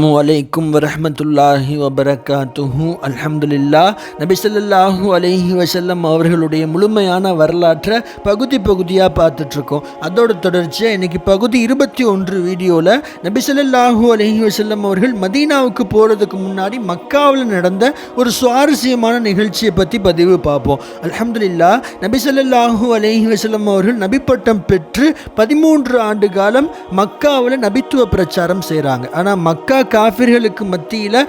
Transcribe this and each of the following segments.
அஸ்ஸலாமு அலைக்கும் வரஹ்மத்துல்லாஹி வபரகாத்துஹு. அல்ஹம்துலில்லாஹ். நபி ஸல்லல்லாஹு அலைஹி வஸல்லம் அவர்களுடைய முழுமையான வரலாற்றை பகுதியாக பார்த்துட்ருக்கோம். அதோட தொடர்ச்சியாக இன்றைக்கி பகுதி 21 வீடியோவில் நபி ஸல்லல்லாஹு அலைஹி வஸல்லம் அவர்கள் மதீனாவுக்கு போகிறதுக்கு முன்னாடி மக்காவில் நடந்த ஒரு சுவாரஸ்யமான நிகழ்ச்சியை பற்றி பதிவு பார்ப்போம். அல்ஹம்துலில்லாஹ். நபி ஸல்லல்லாஹு அலைஹி வஸல்லம் அவர்கள் நபிப்பட்டம் பெற்று 13 ஆண்டு காலம் மக்காவில் நபித்துவ பிரச்சாரம் செய்கிறாங்க. ஆனால் மக்கா காஃபிர்களுக்கு மத்தியில்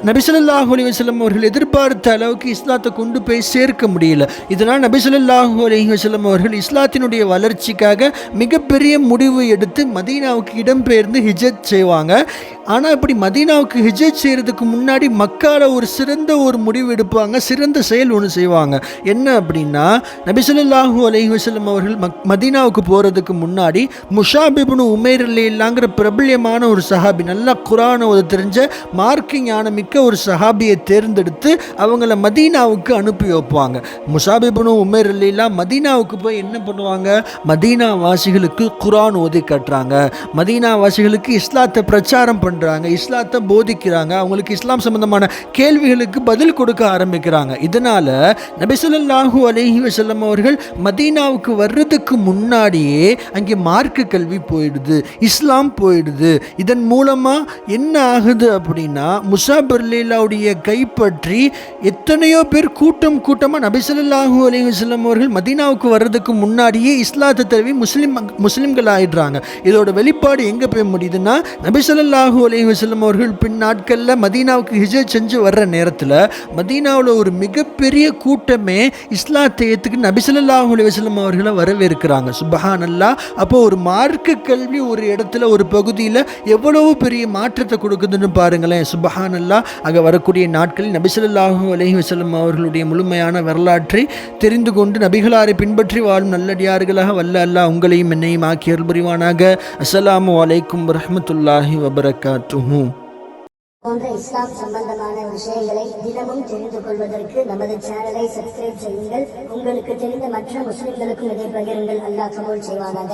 நபி ஸல்லல்லாஹு அலைஹி வஸல்லம் அவர்கள் எதிர்பார்த்த அளவுக்கு இஸ்லாத்தை கொண்டு போய் சேர்க்க முடியல. இதனால் நபி ஸல்லல்லாஹு அலைஹி வஸல்லம் அவர்கள் இஸ்லாத்தினுடைய வளர்ச்சிக்காக மிகப்பெரிய முடிவு எடுத்து மதீனாவுக்கு இடம்பெயர்ந்து ஹிஜ்ரத் செய்வாங்க. ஆனால் இப்படி மதீனாவுக்கு ஹிஜ்ரத் செய்கிறதுக்கு முன்னாடி மக்காவில் ஒரு முடிவு எடுப்பாங்க, சிறந்த செயல் ஒன்று செய்வாங்க. என்ன அப்படின்னா, நபி ஸல்லல்லாஹு அலைஹி வஸல்லம் அவர்கள் மதீனாவுக்கு போகிறதுக்கு முன்னாடி முஸாப் இப்னு உமைர் ரலியல்லாஹுங்கிற பிரபல்யமான ஒரு சஹாபி, நல்லா குர்ஆனை ஓத தெரிஞ்ச மார்க்க ஞானம் மிக்க ஒரு சஹாபியை தேர்ந்தெடுத்து அவங்கள மதீனாவுக்கு அனுப்பி வைப்பாங்க. முஸாப் இப்னு உமைர் ரலியல்லாஹு மதீனாவுக்கு போய் என்ன பண்ணுவாங்க, மதீனா வாசிகளுக்கு குர்ஆன் ஓதி காட்டுறாங்க, மதீனா வாசிகளுக்கு இஸ்லாத்தை பிரச்சாரம் பண்ணுறாங்க, இஸ்லாத்தை போதிக்கிறாங்க, அவங்களுக்கு இஸ்லாம் சம்பந்தமான கேள்விகளுக்கு பதில் கொடுக்க ஆரம்பிக்கிறாங்க. இதனால நபி ஸல்லல்லாஹு அலைஹி வஸல்லம் அவர்கள் மதீனாவுக்கு வர்றதுக்கு முன்னாடியே அங்கே மார்க்க கல்வி போயிடுது, இஸ்லாம் போயிடுது. இதன் மூலமா என்ன ஆகுது அப்படின்னா, முஸாப் ரலியல்லாஹுடைய கைப்பற்றி எத்தனையோ பேர் கூட்டமாக நபி ஸல்லல்லாஹு அலைஹி வஸல்லம் அவர்கள் மதீனாவுக்கு வர்றதுக்கு முன்னாடியே இஸ்லாத்தை தழுவி முஸ்லிம்கள் ஆயிடுறாங்க. இதோட வெளிப்பாடு எங்கே போய் முடியுதுன்னா, நபி ஸல்லல்லாஹு அலைஹி வஸல்லம் அவர்கள் பின் நாட்களில் மதீனாவுக்கு ஹிஜ்ரத் செஞ்சு வர்ற நேரத்தில் மதீனாவில் ஒரு மிகப்பெரிய கூட்டமே இஸ்லாத்தை ஏற்றுக்கு நபி ஸல்லல்லாஹு அலைஹி வஸல்லம் அவர்களை வரவேற்கிறாங்க. சுப்ஹானல்லாஹ். அப்போ ஒரு மார்க்க கல்வி ஒரு இடத்துல, ஒரு பகுதியில் எவ்வளவு பெரிய மாற்றத்தை கொடுக்குதுன்னு பாருங்களேன். சுப்ஹானல்லாஹ். அங்கே வரக்கூடிய நாட்களில் நபி ஸல்லல்லாஹு அலைஹி வஸல்லம் அவர்களுடைய முழுமையான வரலாற்றை தெரிந்து கொண்டு நபிகளாரை பின்பற்றி வாழும் நல்லடியார்களாக வல்ல அல்லாஹ் உங்களையும் என்னையும் ஆக்கி அருள் புரிவானாக. அஸ்ஸலாமு அலைக்கும் வரஹ்மத்துல்லாஹி வபரகாத்துஹு. போன்ற இஸ்லாம் சம்பந்தமான விஷயங்களை தினமும் தெரிந்து கொள்வதற்கு நமது சேனலை சப்ஸ்கிரைப் செய்யுங்கள். உங்களுக்கு தெரிந்த மற்ற முஸ்லிம்களுக்கும் இதை பகிருங்கள். அல்லாஹ் கபூல் செய்வானாக.